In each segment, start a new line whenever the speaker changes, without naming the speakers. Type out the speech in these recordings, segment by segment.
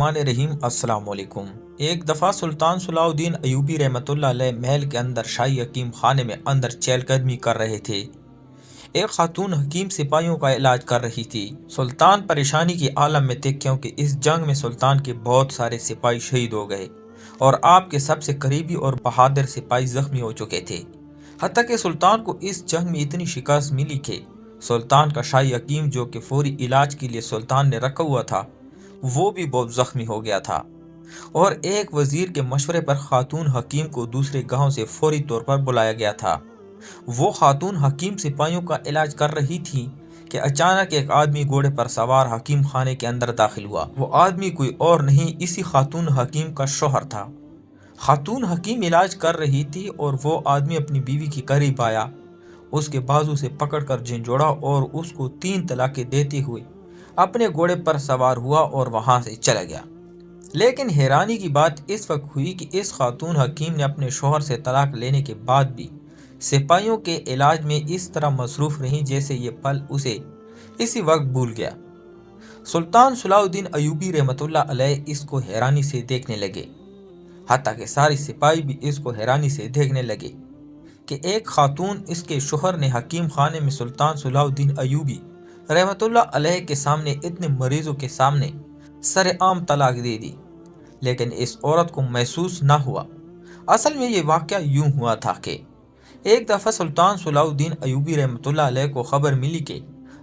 रहीम अस्सलाम वालेकुम। एक दफ़ा सुल्तान सलाहुद्दीन अयूबी रहमतुल्लाह अलैह महल के अंदर शाही हकीम खाने में अंदर चहलकदमी कर रहे थे। एक खातून हकीम सिपाहियों का इलाज कर रही थी। सुल्तान परेशानी की आलम में थे क्योंकि इस जंग में सुल्तान के बहुत सारे सिपाही शहीद हो गए और आपके सबसे करीबी और बहादुर सिपाही जख्मी हो चुके थे। हत्ता कि सुल्तान को इस जंग में इतनी शिकस्त मिली कि सुल्तान का शाही हकीम जो कि फौरी इलाज के लिए सुल्तान ने रखा हुआ था वो भी बहुत जख्मी हो गया था और एक वजीर के मशवरे पर खातून हकीम को दूसरे गांव से फौरी तौर पर बुलाया गया था। वो खातून हकीम सिपाहियों का इलाज कर रही थी कि अचानक एक आदमी घोड़े पर सवार हकीम खाने के अंदर दाखिल हुआ। वो आदमी कोई और नहीं इसी खातून हकीम का शौहर था। खातून हकीम इलाज कर रही थी और वो आदमी अपनी बीवी के करीब आया, उसके बाजू से पकड़कर झंझोड़ा और उसको 3 तलाकें देते हुए अपने घोड़े पर सवार हुआ और वहां से चला गया। लेकिन हैरानी की बात इस वक्त हुई कि इस खातून हकीम ने अपने शौहर से तलाक लेने के बाद भी सिपाहियों के इलाज में इस तरह मसरूफ रही जैसे ये पल उसे इसी वक्त भूल गया। सुल्तान सलाहुद्दीन अयूबी रहमतुल्लाह अलैह इसको हैरानी से देखने लगे, हत्ता कि सारे सिपाही भी इसको हैरानी से देखने लगे कि एक खातून इसके शौहर ने हकीम खाने में सुल्तान सलाहुद्दीन अयूबी रहमतुल्लाह अलैह के सामने इतने मरीजों के सामने सरेआम तलाक दे दी, लेकिन इस औरत को महसूस ना हुआ। असल में ये वाक़या यूं हुआ था कि एक दफ़ा सुल्तान सलाहुद्दीन अयूबी रहमतुल्लाह अलैह को खबर मिली कि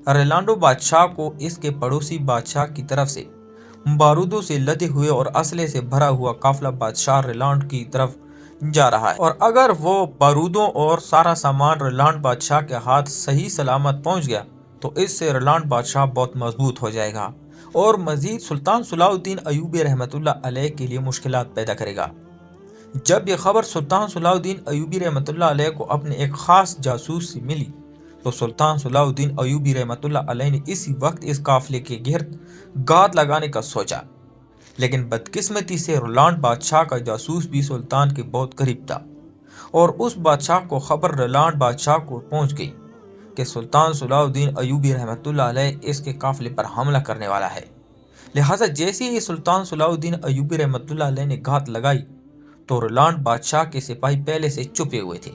रिलांडो बादशाह को इसके पड़ोसी बादशाह की तरफ से बारूदों से लदे हुए और असले से भरा हुआ काफिला बादशाह रिलांड की तरफ जा रहा है और अगर वो बारूदों और सारा सामान रिलांड बादशाह के हाथ सही सलामत पहुंच गया तो इससे रिलांड बादशाह बहुत मजबूत हो जाएगा और मजीद सुल्तान सलाहुद्दीन अयूबी रहमतुल्लाह अलैह के लिए मुश्किलात पैदा करेगा। जब यह खबर सुल्तान सलाहुद्दीन अयूबी रहमतुल्लाह अलैह को अपने एक खास जासूस से मिली तो सुल्तान सलाहुद्दीन अयूबी रहमतुल्लाह अलैह ने इसी वक्त इस काफिले के गिर्द गाद लगाने का सोचा, लेकिन बदकिस्मती से रिलांड बादशाह का जासूस भी सुल्तान के बहुत करीब था और उस बादशाह को खबर रिलांड बादशाह को पहुंच गई कि सुल्तान सलाहुद्दीन अयूबी रहमतुल्लाह अलैह इसके काफिले पर हमला करने वाला है। लिहाजा जैसे ही सुल्तान सलाहुद्दीन अयूबी रहमतुल्लाह अलैह ने घात लगाई तो रिलांड बादशाह के सिपाही पहले से छुपे हुए थे।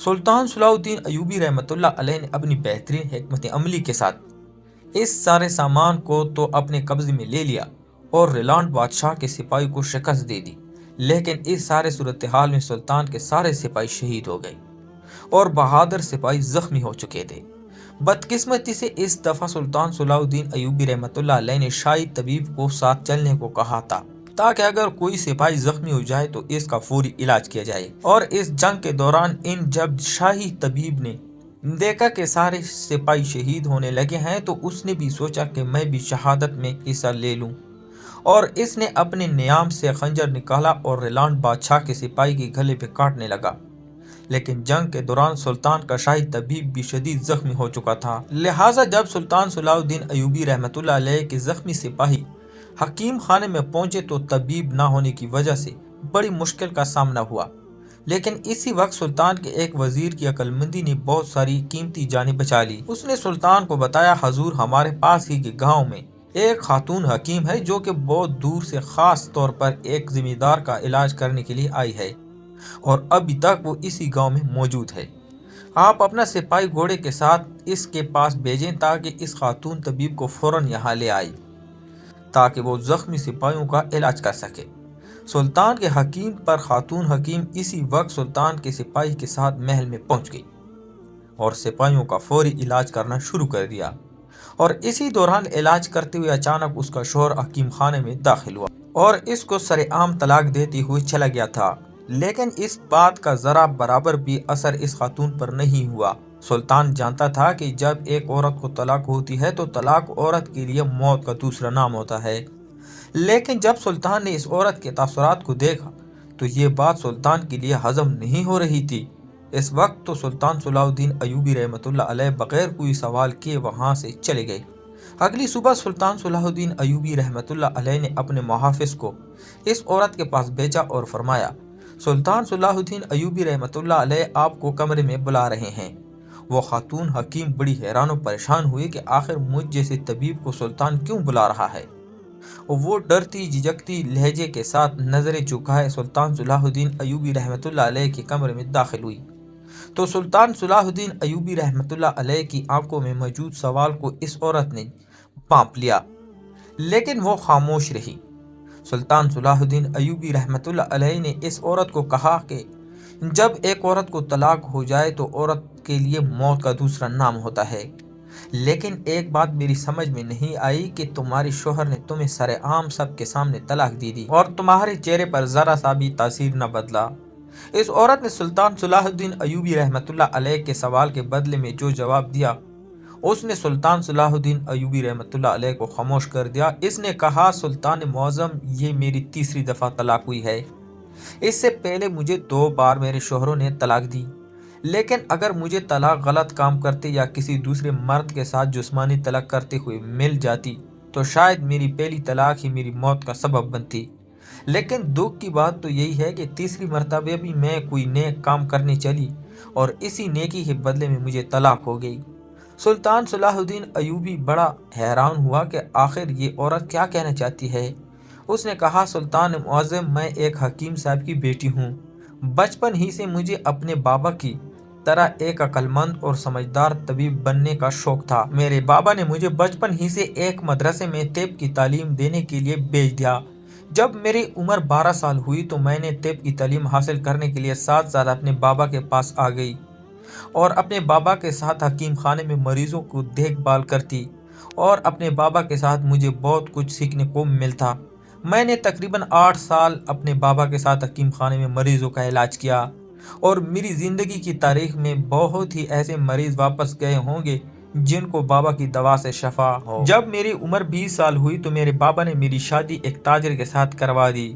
सुल्तान सलाहुद्दीन अयूबी रहमतुल्लाह अलैह ने अपनी बेहतरीन हिकमत अमली के साथ इस सारे सामान को तो अपने कब्जे में ले लिया और रिलांड बादशाह के सिपाही को शिकस्त दे दी, लेकिन इस सारे सूरत हाल में सुल्तान के सारे सिपाही शहीद हो गए और बहादुर सिपाही जख्मी हो चुके थे। बदकिस्मती से इस दफा सुल्तान सलाहुद्दीन अयूबी रहमतुल्लाह अलैह ने शाही तबीब को साथ चलने को कहा था ताकि अगर कोई सिपाही जख्मी हो जाए तो इसका फौरी इलाज किया जाए। और इस जंग के दौरान जब शाही तबीब ने देखा कि सारे सिपाही शहीद होने लगे हैं तो उसने भी सोचा कि मैं भी शहादत में हिस्सा ले लूं और इसने अपने नियाम से खंजर निकाला और रिलांड बादशाह के सिपाही के गले पे काटने लगा। लेकिन जंग के दौरान सुल्तान का शाही तबीब भी शदीद जख्मी हो चुका था। लिहाजा जब सुल्तान सलाहुद्दीन अयूबी रहमतुल्लाह अलैह के जख्मी सिपाही हकीम खाने में पहुंचे तो तबीब ना होने की वजह से बड़ी मुश्किल का सामना हुआ। लेकिन इसी वक्त सुल्तान के एक वजीर की अक्लमंदी ने बहुत सारी कीमती जानें बचा ली। उसने सुल्तान को बताया, हजूर हमारे पास ही के गाँव में एक खातून हकीम है जो कि बहुत दूर से खास तौर पर एक जिम्मेदार का इलाज करने के लिए आई है और अभी तक वो इसी गांव में मौजूद है। आप अपना सिपाही घोड़े के साथ इसके पास भेजें ताकि इस खातून तबीब को फौरन यहाँ ले आए ताकि वो जख्मी सिपाहियों का इलाज कर सके। सुल्तान के हकीम पर खातून हकीम इसी वक्त सुल्तान के सिपाही के साथ महल में पहुंच गई और सिपाहियों का फौरी इलाज करना शुरू कर दिया और इसी दौरान इलाज करते हुए अचानक उसका शौहर हकीम खाने में दाखिल हुआ और इसको सरेआम तलाक देते हुए चला गया था। लेकिन इस बात का जरा बराबर भी असर इस खातून पर नहीं हुआ। सुल्तान जानता था कि जब एक औरत को तलाक होती है तो तलाक औरत के लिए मौत का दूसरा नाम होता है। लेकिन जब सुल्तान ने इस औरत के तासुरात को देखा तो ये बात सुल्तान के लिए हजम नहीं हो रही थी। इस वक्त तो सुल्तान सलाहुद्दीन अयूबी रहमतुल्लाह अलैह बगैर कोई सवाल किए वहां से चले गए। अगली सुबह सुल्तान सलाहुद्दीन अयूबी रहमतुल्लाह अलैह ने अपने मुहाफिज को इस औरत के पास भेजा और फरमाया, सुल्तान सलाहुद्दीन अयूबी रहमतुल्लाह अलैह आपको कमरे में बुला रहे हैं। वो खातून हकीम बड़ी हैरान और परेशान हुई कि आखिर मुझ जैसे तबीब को सुल्तान क्यों बुला रहा है। वो डरती झिझकती लहजे के साथ नजरें झुकाए सुल्तान सलाहुद्दीन अयूबी रहमतुल्लाह अलैह के कमरे में दाखिल हुई तो सुल्तान सलाहुद्दीन अयूबी रहमतुल्लाह अलैह की आंखों में मौजूद सवाल को इस औरत ने भांप लिया, लेकिन वो खामोश रही। सुल्तान सलाहुद्दीन अयूबी रहमतुल्लाह अलैह ने इस औरत को कहा कि जब एक औरत को तलाक हो जाए तो औरत के लिए मौत का दूसरा नाम होता है, लेकिन एक बात मेरी समझ में नहीं आई कि तुम्हारे शोहर ने तुम्हें सरेआम सबके सामने तलाक दे दी और तुम्हारे चेहरे पर जरा सा भी तासीर न बदला। इस औरत ने सुल्तान सलाहुद्दीन अयूबी रहमतुल्लाह अलैह के सवाल के बदले में जो जवाब दिया उसने सुल्तान सलाहुद्दीन अयूबी रहमतुल्लाह अलैह को खामोश कर दिया। इसने कहा, सुल्तान मुअज़्ज़म, ये मेरी तीसरी दफ़ा तलाक हुई है। इससे पहले मुझे 2 बार मेरे शोहरों ने तलाक दी, लेकिन अगर मुझे तलाक गलत काम करते या किसी दूसरे मर्द के साथ जिस्मानी तलाक करते हुए मिल जाती तो शायद मेरी पहली तलाक ही मेरी मौत का सबब बनती। लेकिन दुख की बात तो यही है कि तीसरी मर्तबा भी मैं कोई नेक काम करने चली और इसी नेकी के बदले में मुझे तलाक हो गई। सुल्तान सलाहुद्दीन अयूबी बड़ा हैरान हुआ कि आखिर ये औरत क्या कहना चाहती है। उसने कहा, सुल्तान मुअज़्ज़म, मैं एक हकीम साहब की बेटी हूँ। बचपन ही से मुझे अपने बाबा की तरह एक अक्लमंद और समझदार तबीब बनने का शौक था। मेरे बाबा ने मुझे बचपन ही से एक मदरसे में तिब की तालीम देने के लिए भेज दिया। जब मेरी उम्र 12 साल हुई तो मैंने तिब की तालीम हासिल करने के लिए 7 साल अपने बाबा के पास आ गई और अपने बाबा के साथ हकीम खाने में मरीजों को देखभाल करती और अपने बाबा के साथ मुझे बहुत कुछ सीखने को मिलता। मैंने तकरीबन 8 साल अपने बाबा के साथ हकीम खाने में मरीजों का इलाज किया और मेरी ज़िंदगी की तारीख में बहुत ही ऐसे मरीज़ वापस गए होंगे जिनको बाबा की दवा से शफा हो। जब मेरी उम्र 20 साल हुई तो मेरे बाबा ने मेरी शादी एक ताजर के साथ करवा दी।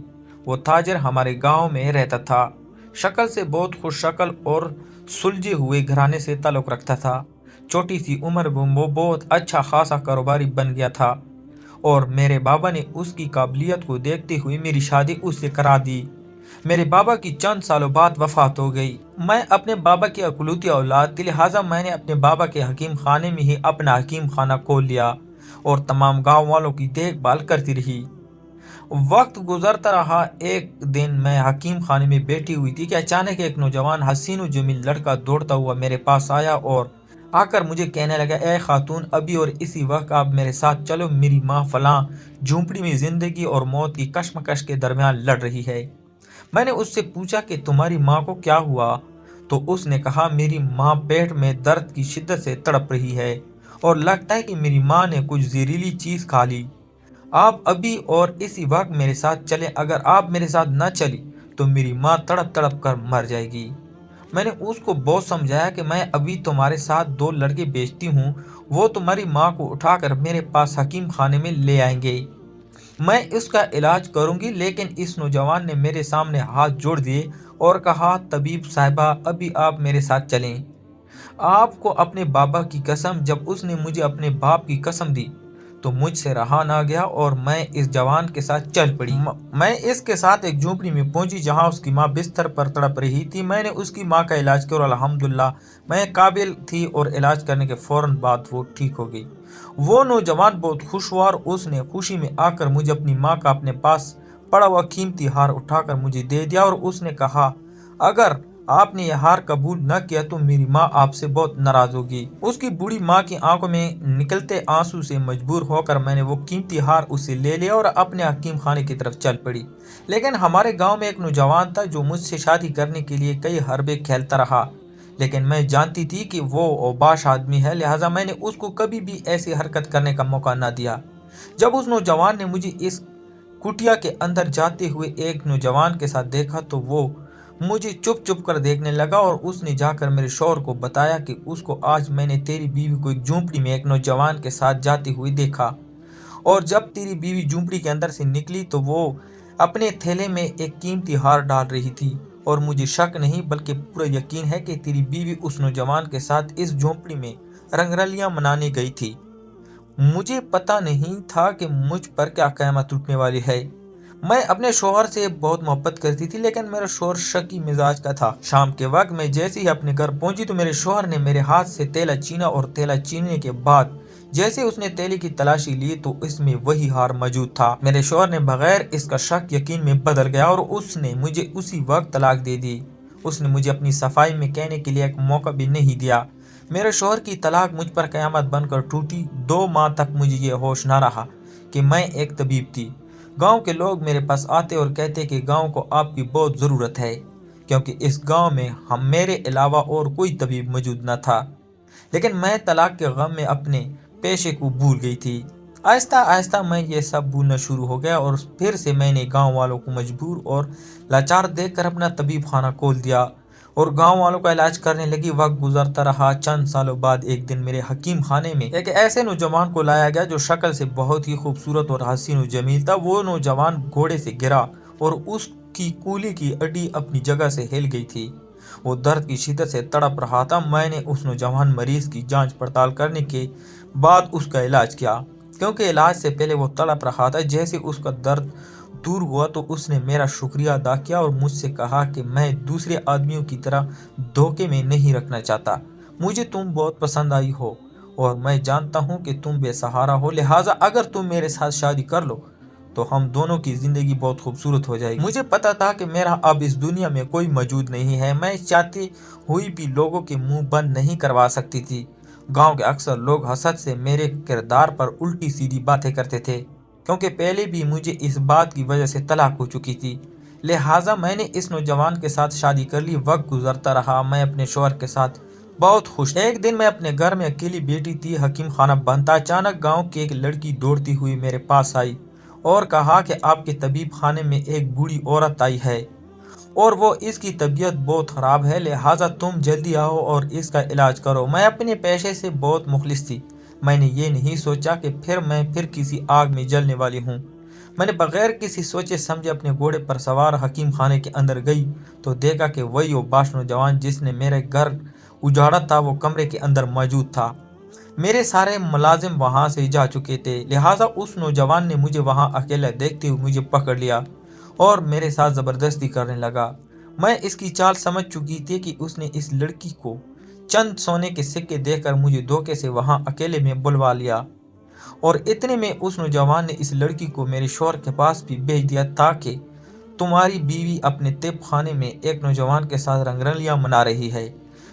वो ताजर हमारे गांव में रहता था। शक्ल से बहुत खुश शक्ल और सुलझे हुए घराने से ताल्लुक़ रखता था। छोटी सी उम्र में वो बहुत अच्छा खासा कारोबारी बन गया था और मेरे बाबा ने उसकी काबिलियत को देखते हुए मेरी शादी उससे करा दी। मेरे बाबा की चंद सालों बाद वफात हो गई। मैं अपने बाबा की अकलौती औलाद थी, लिहाजा मैंने अपने बाबा के हकीम खाने में ही अपना हकीम खाना खोल लिया और तमाम गांव वालों की देखभाल करती रही। वक्त गुजरता रहा। एक दिन मैं हकीम खाने में बैठी हुई थी कि अचानक एक नौजवान हसीन जमील लड़का दौड़ता हुआ मेरे पास आया और आकर मुझे कहने लगा, ए खातून, अभी और इसी वक्त आप मेरे साथ चलो। मेरी माँ फलां झूंपड़ी में जिंदगी और मौत की कश्मकश के दरमियान लड़ रही है। मैंने उससे पूछा कि तुम्हारी माँ को क्या हुआ? तो उसने कहा, मेरी माँ पेट में दर्द की शिद्दत से तड़प रही है और लगता है कि मेरी माँ ने कुछ जहरीली चीज़ खा ली। आप अभी और इसी वक्त मेरे साथ चलें। अगर आप मेरे साथ न चली तो मेरी माँ तड़प तड़प कर मर जाएगी। मैंने उसको बहुत समझाया कि मैं अभी तुम्हारे साथ 2 लड़के भेजती हूँ, वो तुम्हारी माँ को उठाकर मेरे पास हकीम खाने में ले आएंगे, मैं इसका इलाज करूँगी। लेकिन इस नौजवान ने मेरे सामने हाथ जोड़ दिए और कहा, तबीब साहिबा, अभी आप मेरे साथ चलें। आपको अपने बाबा की कसम, जब उसने मुझे अपने बाप की कसम दी तो मुझसे रहा ना गया और मैं इस जवान के साथ चल पड़ी। मैं इसके साथ एक झोपड़ी में पहुंची जहां उसकी मां बिस्तर पर तड़प रही थी। मैंने उसकी मां का इलाज किया और अल्हम्दुलिल्लाह मैं काबिल थी और इलाज करने के फौरन बाद वो ठीक हो गई। वो नौजवान बहुत खुश हुआ और उसने खुशी में आकर मुझे अपनी माँ का अपने पास पड़ा हुआ कीमती हार उठाकर मुझे दे दिया और उसने कहा, अगर आपने यह हार कबूल न किया तो मेरी माँ आपसे बहुत नाराज होगी। उसकी बूढ़ी माँ की आंखों में निकलते आंसू से मजबूर होकर मैंने वो कीमती हार उससे ले लिया और अपने हकीम खाने की तरफ चल पड़ी। लेकिन हमारे गांव में एक नौजवान था जो मुझसे शादी करने के लिए कई हरबे खेलता रहा, लेकिन मैं जानती थी कि वो औबाश आदमी है, लिहाजा मैंने उसको कभी भी ऐसी हरकत करने का मौका न दिया। जब उस नौजवान ने मुझे इस कुटिया के अंदर जाते हुए एक नौजवान के साथ देखा तो वो मुझे चुप चुप कर देखने लगा और उसने जाकर मेरे शौहर को बताया कि उसको आज मैंने तेरी बीवी को एक झूंपड़ी में एक नौजवान के साथ जाती हुई देखा और जब तेरी बीवी झूंपड़ी के अंदर से निकली तो वो अपने थैले में एक कीमती हार डाल रही थी और मुझे शक नहीं बल्कि पूरा यकीन है कि तेरी बीवी उस नौजवान के साथ इस झोंपड़ी में रंगरलियां मनाने गई थी। मुझे पता नहीं था कि मुझ पर क्या क़यामत टूटने वाली है। मैं अपने शोहर से बहुत मोहब्बत करती थी, लेकिन मेरा शोहर शकी मिजाज का था। शाम के वक्त मैं जैसे ही अपने घर पहुंची तो मेरे शोहर ने मेरे हाथ से तेला छीना और तेला छीनने के बाद जैसे उसने थैली की तलाशी ली तो इसमें वही हार मौजूद था। मेरे शौहर ने बगैर इसका शक यकीन में बदल गया और उसने मुझे उसी वक्त तलाक दे दी। उसने मुझे अपनी सफाई में कहने के लिए एक मौका भी नहीं दिया। मेरे शौहर की तलाक मुझ पर कयामत बनकर टूटी। 2 माह तक मुझे ये होश न रहा कि मैं एक तबीब थी। गांव के लोग मेरे पास आते और कहते कि गांव को आपकी बहुत ज़रूरत है, क्योंकि इस गांव में हम मेरे अलावा और कोई तबीब मौजूद न था। लेकिन मैं तलाक के गम में अपने पेशे को भूल गई थी। आहिस्ता आहिस्ता मैं ये सब भूलना शुरू हो गया और फिर से मैंने गांव वालों को मजबूर और लाचार देखकर अपना तबीब खाना खोल दिया और गांव वालों का इलाज करने लगी। वक्त गुजरता रहा। चंद सालों बाद एक दिन मेरे हकीम खाने में एक ऐसे नौजवान को लाया गया जो शक्ल से बहुत ही खूबसूरत और हसीन और जमील था। वो नौजवान घोड़े से गिरा और उसकी कूली की हड्डी अपनी जगह से हिल गई थी। वो दर्द की शिद्दत से तड़प रहा था। मैंने उस नौजवान मरीज की जांच पड़ताल करने के बाद उसका इलाज किया, क्योंकि इलाज से पहले वो तड़प रहा था। जैसे उसका दर्द दूर हुआ तो उसने मेरा शुक्रिया अदा किया और मुझसे कहा कि मैं दूसरे आदमियों की तरह धोखे में नहीं रखना चाहता। मुझे तुम बहुत पसंद आई हो और मैं जानता हूँ कि तुम बेसहारा हो, लिहाजा अगर तुम मेरे साथ शादी कर लो तो हम दोनों की जिंदगी बहुत खूबसूरत हो जाएगी। मुझे पता था कि मेरा अब इस दुनिया में कोई मौजूद नहीं है। मैं चाहती हुई भी लोगों के मुंह बंद नहीं करवा सकती थी। गांव के अक्सर लोग हसद से मेरे किरदार पर उल्टी सीधी बातें करते थे, क्योंकि पहले भी मुझे इस बात की वजह से तलाक हो चुकी थी। लिहाजा मैंने इस नौजवान के साथ शादी कर ली। वक्त गुजरता रहा। मैं अपने शौहर के साथ बहुत खुश। एक दिन मैं अपने घर में अकेली बैठी थी। हकीम खाना बंद था। अचानक गांव की एक लड़की दौड़ती हुई मेरे पास आई और कहा कि आपके तबीब खाने में एक बूढ़ी औरत आई है और वो इसकी तबीयत बहुत ख़राब है, लिहाजा तुम जल्दी आओ और इसका इलाज करो। मैं अपने पेशे से बहुत मुखलिस थी। मैंने ये नहीं सोचा कि मैं फिर किसी आग में जलने वाली हूँ। मैंने बगैर किसी सोचे समझे अपने घोड़े पर सवार हकीम खाने के अंदर गई तो देखा कि वही वो बाश नौजवान जिसने मेरे घर उजाड़ा था वो कमरे के अंदर मौजूद था। मेरे सारे मुलाजिम वहां से जा चुके थे, लिहाजा उस नौजवान ने मुझे वहां अकेला देखते हुए मुझे पकड़ लिया और मेरे साथ ज़बरदस्ती करने लगा। मैं इसकी चाल समझ चुकी थी कि उसने इस लड़की को चंद सोने के सिक्के देकर मुझे धोखे से वहां अकेले में बुलवा लिया और इतने में उस नौजवान ने इस लड़की को मेरे शौहर के पास भी भेज दिया ताकि तुम्हारी बीवी अपने तिब खाने में एक नौजवान के साथ रंगरलियां मना रही है।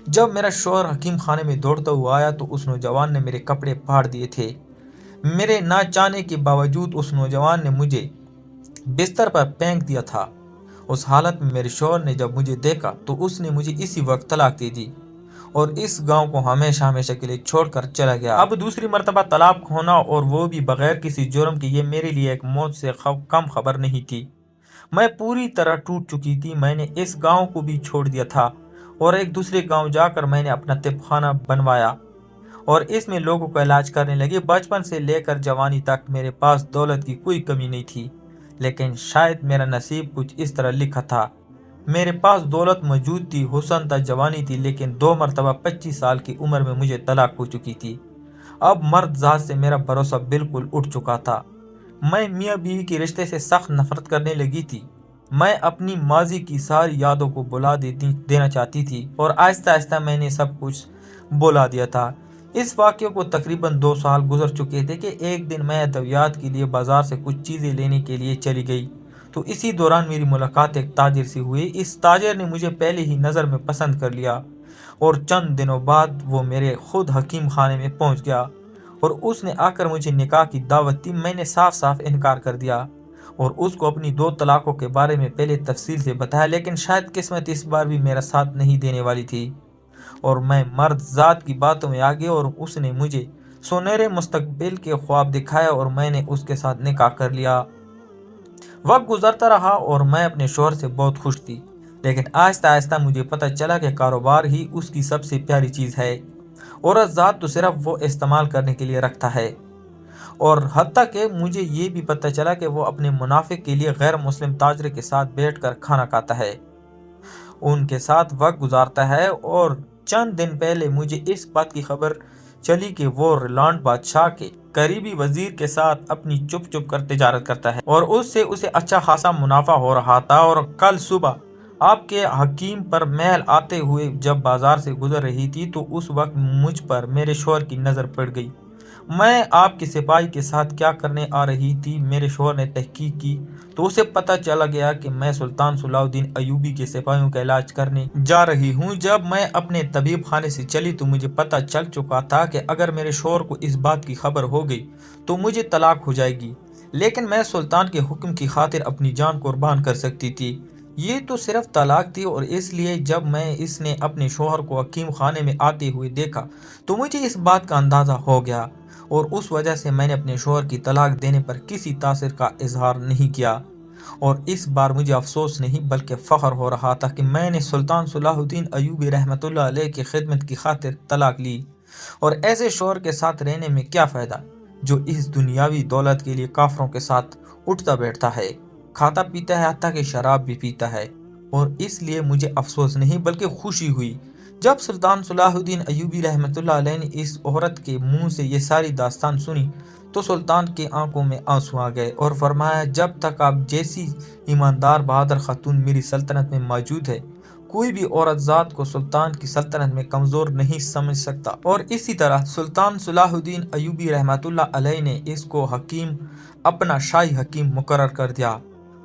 जब मेरा शौहर हकीम खाने में दौड़ता हुआ आया तो उस नौजवान ने मेरे कपड़े फाड़ दिए थे। मेरे ना चाहने के बावजूद उस नौजवान ने मुझे बिस्तर पर फेंक दिया था। उस हालत में मेरे शौहर ने जब मुझे देखा तो उसने मुझे इसी वक्त तलाक दे दी और इस गांव को हमेशा हमेशा के लिए छोड़कर चला गया। अब दूसरी मर्तबा तलाक होना और वो भी बगैर किसी जुर्म के, ये मेरे लिए एक मौत से कम खबर नहीं थी। मैं पूरी तरह टूट चुकी थी। मैंने इस गांव को भी छोड़ दिया था और एक दूसरे गांव जाकर मैंने अपना तिबखाना बनवाया और इसमें लोगों का इलाज करने लगी। बचपन से लेकर जवानी तक मेरे पास दौलत की कोई कमी नहीं थी, लेकिन शायद मेरा नसीब कुछ इस तरह लिखा था। मेरे पास दौलत मौजूद थी, हुस्न था, जवानी थी, लेकिन 2 मरतबा 25 साल की उम्र में मुझे तलाक हो चुकी थी। अब मर्द जात से मेरा भरोसा बिल्कुल उठ चुका था। मैं मियाँ बीवी के रिश्ते से सख्त नफरत करने लगी थी। मैं अपनी माजी की सारी यादों को भुला देना चाहती थी और आहिस्ता आहिस्ता मैंने सब कुछ भुला दिया था। इस वाक़े को तकरीबन 2 साल गुजर चुके थे कि एक दिन मैं अद्वियात के लिए बाजार से कुछ चीज़ें लेने के लिए चली गई तो इसी दौरान मेरी मुलाकात एक ताजिर से हुई। इस ताजिर ने मुझे पहले ही नज़र में पसंद कर लिया और चंद दिनों बाद वो मेरे खुद हकीम खाने में पहुंच गया और उसने आकर मुझे निकाह की दावत दी। मैंने साफ साफ इनकार कर दिया और उसको अपनी 2 तलाकों के बारे में पहले तफसील से बताया, लेकिन शायद किस्मत इस बार भी मेरा साथ नहीं देने वाली थी और मैं मर्द ज़ात की बातों में आ गया और उसने मुझे सुनहरे मुस्तकबिल के ख्वाब दिखाया और मैंने उसके साथ निकाह कर लिया। वक्त गुजरता रहा और मैं अपने शौहर से बहुत खुश थी, लेकिन आहिस्ता आहिस्ता मुझे पता चला कि कारोबार ही उसकी सबसे प्यारी चीज़ है। औरत ज़ात तो सिर्फ वो इस्तेमाल करने के लिए रखता है और हत्ता कि मुझे ये भी पता चला कि वो अपने मुनाफे के लिए गैर मुस्लिम ताजर के साथ बैठकर खाना खाता है, उनके साथ वक्त गुजारता है। और चंद दिन पहले मुझे इस बात की खबर चली कि वो रिलांड बादशाह के करीबी वजीर के साथ अपनी चुप चुप कर तिजारत करता है और उससे उसे अच्छा खासा मुनाफा हो रहा था। और कल सुबह आपके हकीम पर महल आते हुए जब बाजार से गुजर रही थी तो उस वक्त मुझ पर मेरे शौहर की नज़र पड़ गई। میں آپ کے سپاہی کے ساتھ کیا کرنے آ رہی تھی، میرے شوہر نے تحقیق کی تو اسے پتہ چلا گیا کہ میں سلطان صلاح الدین ایوبی کے سپاہیوں کا علاج کرنے جا رہی ہوں۔ جب میں اپنے طبیب خانے سے چلی تو مجھے پتہ چل چکا تھا کہ اگر میرے شوہر کو اس بات کی خبر ہو گئی تو مجھے طلاق ہو جائے گی، لیکن میں سلطان کے حکم کی خاطر اپنی جان قربان کر سکتی تھی۔ یہ تو صرف طلاق تھی، اور اس لیے جب میں اس نے اپنے شوہر کو حکیم خانے میں آتے ہوئے دیکھا تو مجھے اس بات کا اندازہ ہو گیا، اور اس وجہ سے میں نے اپنے شوہر کی طلاق دینے پر کسی تاثر کا اظہار نہیں کیا، اور اس بار مجھے افسوس نہیں بلکہ فخر ہو رہا تھا کہ میں نے سلطان صلاح الدین ایوبی رحمۃ اللہ علیہ کی خدمت کی خاطر طلاق لی، اور ایسے شوہر کے ساتھ رہنے میں کیا فائدہ جو اس دنیاوی دولت کے لیے کافروں کے ساتھ اٹھتا بیٹھتا ہے، کھاتا پیتا ہے، حتیٰ کہ شراب بھی پیتا ہے۔ اور اس لیے مجھے افسوس نہیں بلکہ خوشی ہوئی جب سلطان صلاح الدین ایوبی رحمۃ اللہ علیہ نے اس عورت کے منہ سے یہ ساری داستان سنی تو سلطان کی آنکھوں میں آنسو آ گئے، اور فرمایا جب تک آپ جیسی ایماندار بہادر خاتون میری سلطنت میں موجود ہے، کوئی بھی عورت ذات کو سلطان کی سلطنت میں کمزور نہیں سمجھ سکتا۔ اور اسی طرح سلطان صلاح الدین ایوبی رحمۃ اللہ علیہ نے اس کو حکیم اپنا شاہی حکیم مقرر کر دیا،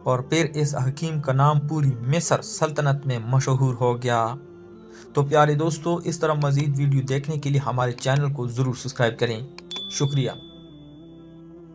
اور پھر اس حکیم کا نام پوری مصر سلطنت میں مشہور ہو گیا۔ تو پیارے دوستو، اس طرح مزید ویڈیو دیکھنے کے لیے ہمارے چینل کو ضرور سبسکرائب کریں۔ شکریہ۔